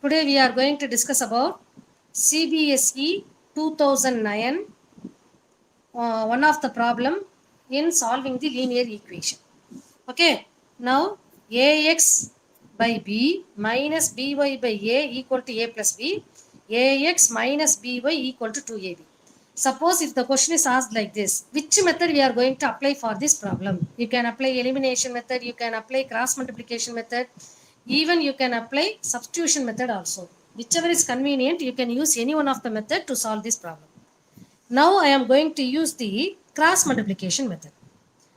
Today we are going to discuss about CBSE 2009, one of the problem in solving the linear equation. Okay, now ax by b minus by a equal to a plus b, ax minus by equal to 2ab. Suppose if the question is asked like this, which method we are going to apply for this problem? You can apply elimination method, you can apply cross multiplication method, even you can apply substitution method also. Whichever is convenient, you can use any one of the method to solve this problem. Now I am going to use the cross multiplication method.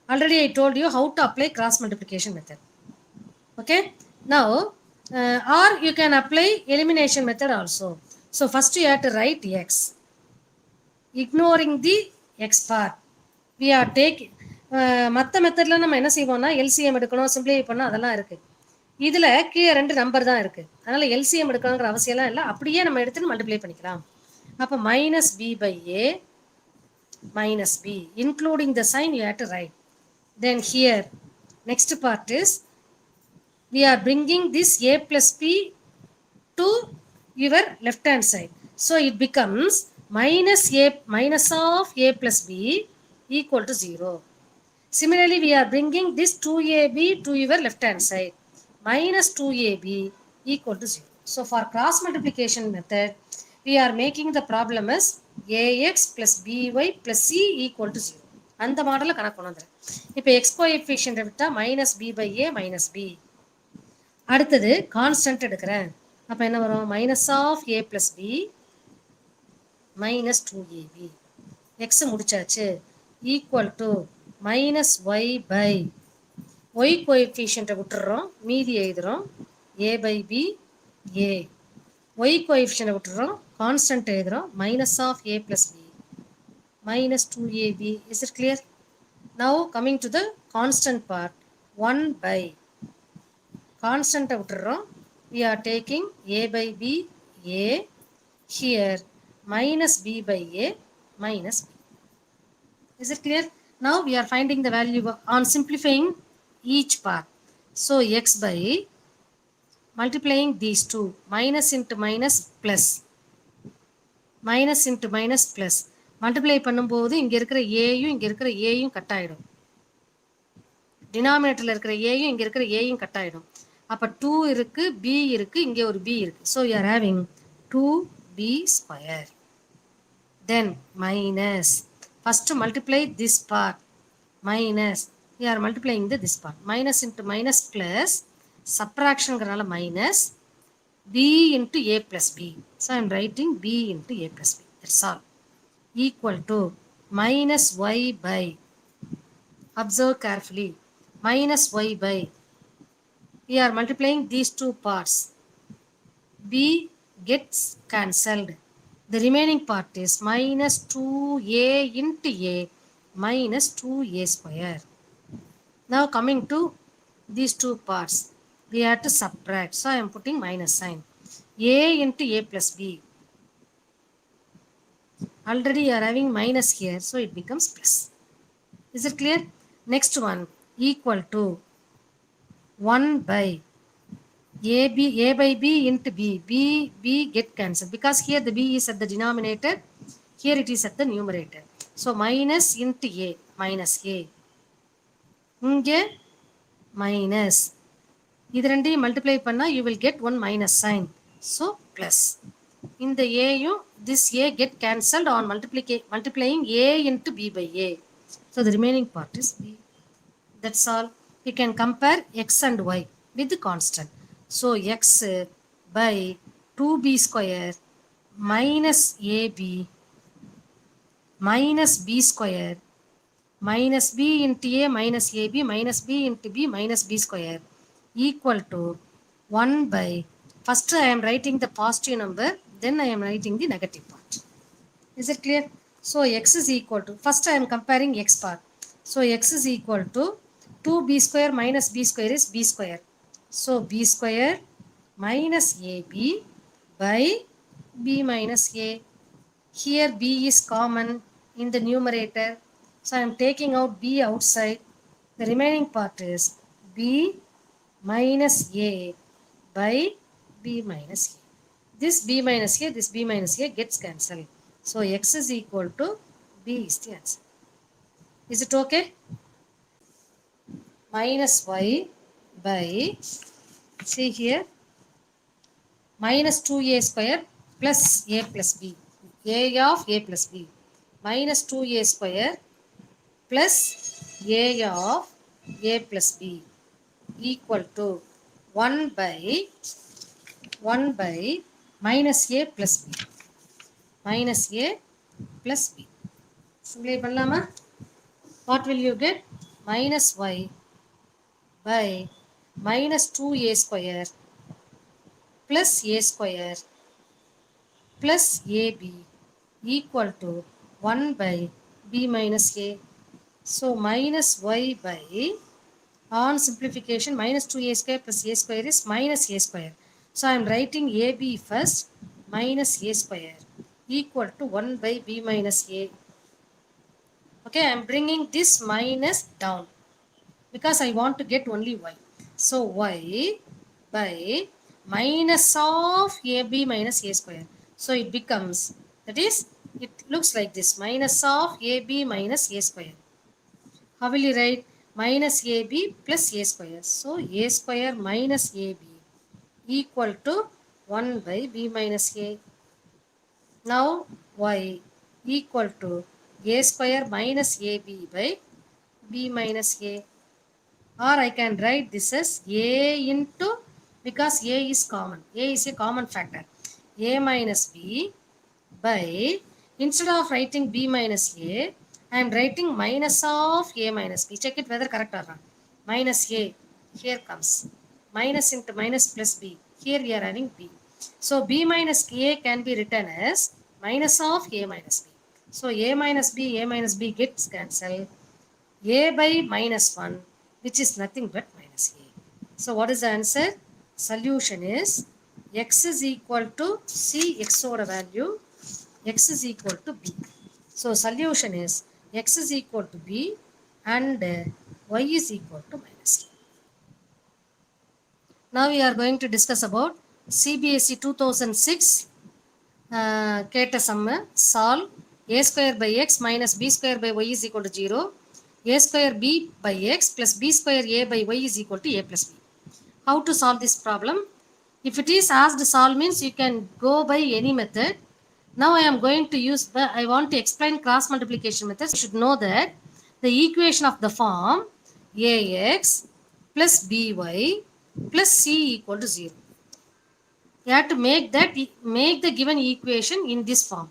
Already I told you how to apply cross multiplication method. Okay. Now, or you can apply elimination method also. So first you have to write x. Ignoring the x part. We are taking மற்ற மெத்தடில் நம்ம என்ன செய்வோம்னா LCM எடுக்கணும், simplify பண்ணணும், அதெல்லாம் இருக்குது. இதில் கீழே 2 நம்பர் தான் இருக்குது. அதனால் எல்சிஎம் எடுக்கணுங்கிற அவசியம்லாம் இல்லை. அப்படியே நம்ம எடுத்துன்னு மல்டிப்ளை பண்ணிக்கலாம். அப்போ minus b by a minus b, including the sign you have to write. Then here, next part is, we are bringing this a plus b to your left hand side. So it becomes minus of a plus b equal to 0. Similarly, we are bringing this 2ab to your left hand side. Minus 2ab equal to 0. So for cross multiplication method, we are making the problem as ax plus by plus c equal to 0. அந்த மாடலில் கணக்கு கொண்டு வந்துடுறேன். இப்போ x coefficient விட்டால் minus b by a minus b. அடுத்தது constant எடுக்கிறேன். அப்போ என்ன வரும்? Minus of a plus b minus 2ab. X முடிச்சாச்சு. Equal to minus y by y கோஎஃபிஷியன்ட்டை விட்டுறோம், மீதி எழுதுகிறோம் a by b a. Y கோஎஃபிஷியன்ட்டை விட்டுறோம், கான்ஸ்டன்ட் எழுதுகிறோம் minus of a plus b minus 2ab. Is it clear? Now coming to the constant part, 1 by constant outrong, we are taking a by b a, here minus b by a minus b. Is it clear? Now we are finding the value on simplifying each part. So x by multiplying these two, minus into minus plus, minus into minus plus, multiply பண்ணும்போது இங்கே இருக்கிற ஏயும் இங்கே இருக்கிற ஏயும் cut ஆகிடும். டினாமினேட்டரில் இருக்கிற ஏயும் இங்கே இருக்கிற ஏயும் கட் ஆகிடும். அப்போ 2 இருக்குது, பி இருக்குது, இங்கே ஒரு பி இருக்குது. So you are having 2b square. Then minus, first multiply this part, minus, you are multiplying this part. Minus into minus plus, சப்ராக்ஷனுங்கிறனால minus b into a plus b. So I am writing b into a plus b. That's all. Equal to minus y by, observe carefully, minus y by, we are multiplying these two parts, b gets cancelled, the remaining part is minus 2a into a minus 2a square. Now coming to these two parts, we have to subtract, so I am putting minus sign. A into a plus b, already you are having minus here, so it becomes plus. Is it clear? Next one, equal to 1 by a by b into b get cancelled, because here the b is at the denominator, here it is at the numerator. So minus into a, minus a, இங்கே minus, இது ரெண்டையும் multiply பண்ணா you will get one minus sign, so plus. In the a, this a get cancelled on multiplying a into b by a. So the remaining part is b. That's all. We can compare x and y with the constant. So x by 2b square minus ab minus b square minus b into a minus ab minus b into b minus b square equal to 1 by, first I am writing the positive number, then I am writing the negative part. Is it clear? So x is equal to, first I am comparing x part. So x is equal to 2b square minus b square is b square. So b square minus ab by b minus a. Here b is common in the numerator. So I am taking out b outside. The remaining part is b minus a by b minus a. This b minus a, this b minus a gets cancelled. So x is equal to b is the answer. Is it okay? Minus y by, see here, minus 2a square plus a plus b. A of a plus b. Minus 2a square plus a of a plus b equal to 1 by minus a plus b. Minus a plus b. Simplify பண்ணலாமா? What will you get? Minus y by minus 2a square plus a square plus ab equal to 1 by b minus a. So minus y by, on simplification, minus 2a square plus a square is minus a square. So I am writing ab first, minus a square equal to 1 by b minus a. Okay, I am bringing this minus down because I want to get only y. So y by minus of ab minus a square. So it becomes, that is, it looks like this, minus of ab minus a square. How will you write? Minus ab plus a square. So a square minus ab equal to 1 by b minus a. Now y equal to a square minus ab by b minus a. Or I can write this as a into, because a is common, a is a common factor, a minus b by, instead of writing b minus a, I am writing minus of a minus b. Check it whether correct or not. Minus a, here comes minus into minus plus b, here we are having b. So b minus a can be written as minus of a minus b. So a minus b gets cancelled. A by minus 1, which is nothing but minus a. So what is the answer? Solution is x is equal to, see x oda value, x is equal to b. So solution is x is equal to b and y is equal to minus a. Now we are going to discuss about CBSE 2006 கேட்ட சம்ம solve a square by x minus b square by y is equal to 0, a square b by x plus b square a by y is equal to a plus b. How to solve this problem? If it is asked solve means you can go by any method. Now I am going to use I want to explain cross multiplication methods. You should know that the equation of the form ax plus by plus c equal to 0. You have to make the given equation in this form.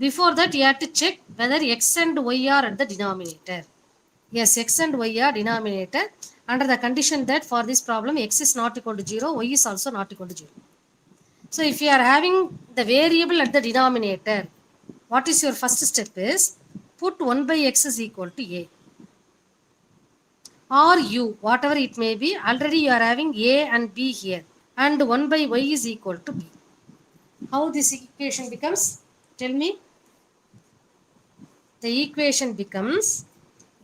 Before that, you have to check whether x and y are at the denominator. Yes, x and y are denominator under the condition that for this problem x is not equal to 0, y is also not equal to 0. So if you are having the variable at the denominator, what is your first step is put 1 by x is equal to a or u, whatever it may be. Already you are having a and b here, and 1 by y is equal to b. How this equation becomes? Tell me. The equation becomes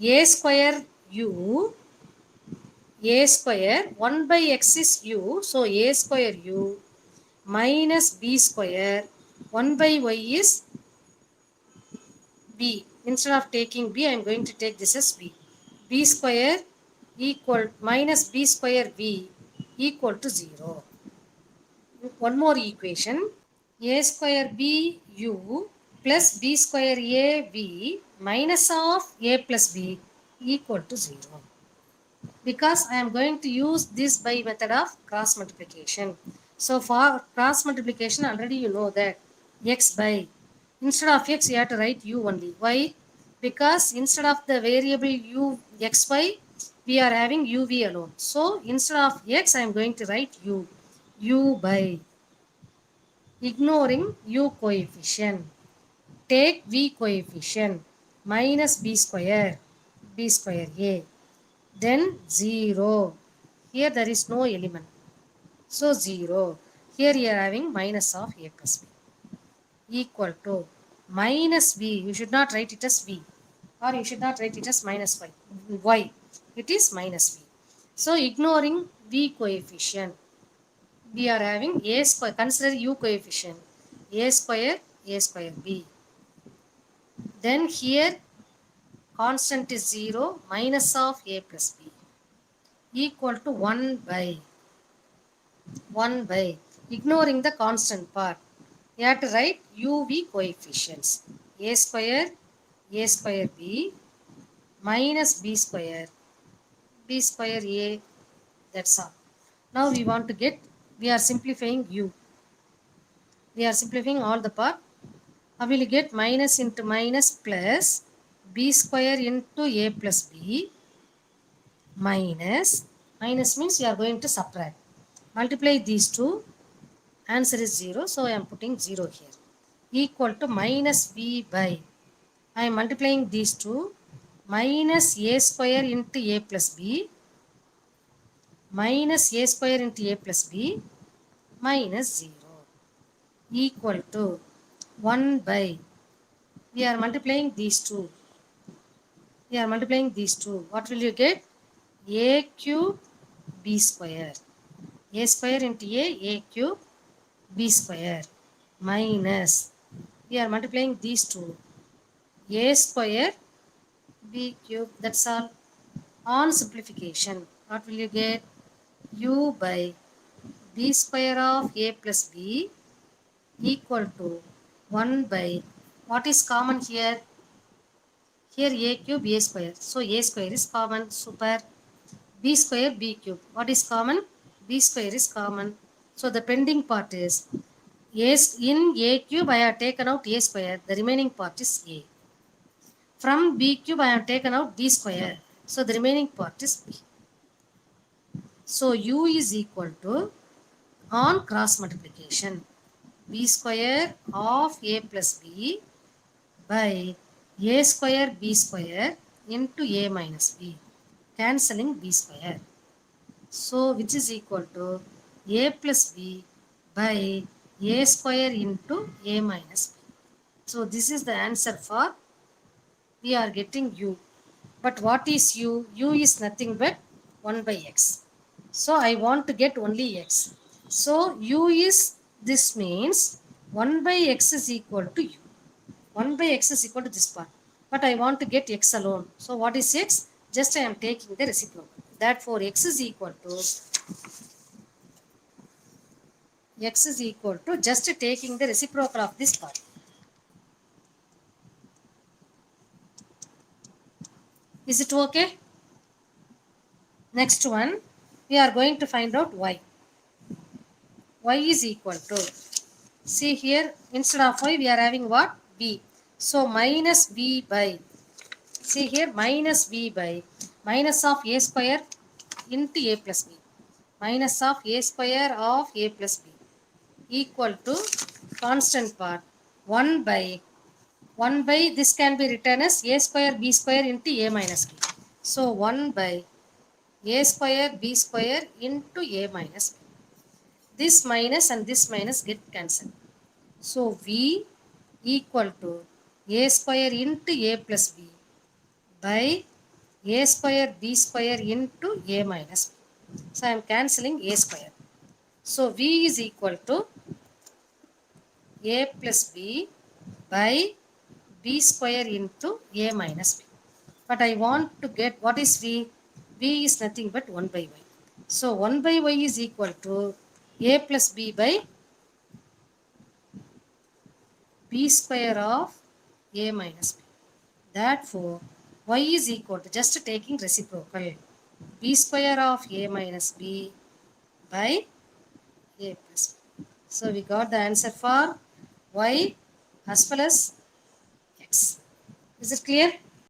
a square u, a square 1 by x is u, so a square u minus b square 1 by y is b. Instead of taking b, I am going to take this as b. B square equal minus b square v equal to 0. One more equation, a square b u plus b square a v minus of a plus b equal to 0. Because I am going to use this by method of cross multiplication. So for cross multiplication, already you know that x by, instead of x you have to write u only. Why? Because instead of the variable u xy, we are having uv alone. So instead of x, I am going to write u by, ignoring u coefficient, take v coefficient, minus b square a, then 0. Here there is no element, so 0. Here you are having minus of a plus b equal to minus b. You should not write it as b, or you should not write it as minus y. It is minus b. So ignoring v coefficient, we are having a square, consider u coefficient, a square b. Then here constant is 0 minus of a plus b equal to 1 by ignoring the constant part. You have to write uv coefficients, a square b minus b square a, that's all. Now we want to get, we are simplifying u. We are simplifying all the part. I will get minus into minus plus b square into a plus b minus, minus means you are going to subtract. Multiply these two, answer is 0, so I am putting 0 here. Equal to minus b by, I am multiplying these two, minus a square into a plus b minus a square into a plus b minus 0 equal to 1 by, we are multiplying these two. What will you get? A cube b square. A square into a cube b square minus, we are multiplying these two. A square b cube, that's all. On simplification, what will you get? U by b square of a plus b equal to 1 by, what is common here? Here a cube a square, so a square is common, super. B square b cube, what is common? B square is common, so the pending part is a. In a cube I have taken out a square, the remaining part is a. From b cube I have taken out b square, so the remaining part is b. So u is equal to, on cross multiplication, b square of a plus b by a square b square into a minus b, cancelling b square. So which is equal to a plus b by a square into a minus b. So this is the answer for, we are getting u. But what is u? U is nothing but 1 by x. So I want to get only x. So u is, this means 1 by x is equal to u. 1 by x is equal to this part. But I want to get x alone. So what is x? Just I am taking the reciprocal. Therefore x is equal to just taking the reciprocal of this part. Is it okay? Next one, we are going to find out y. Y is equal to, see here, instead of y we are having what? B. So minus b by, see here, minus b by minus of a square into a plus b, minus of a square of a plus b equal to constant part 1 by this can be written as a square b square into a minus b. So 1 by a square b square into a minus b. This minus and this minus get cancelled. So v equal to a square into a plus b by a square b square into a minus b. So I am cancelling a square. So v is equal to a plus b by b square into a minus b. But I want to get, what is v? V is nothing but 1 by y. So 1 by y is equal to a plus b by b square of a minus b. Therefore y is equal to, just taking reciprocal, b square of a minus b by a plus b. So we got the answer for y as well as x. Is it clear?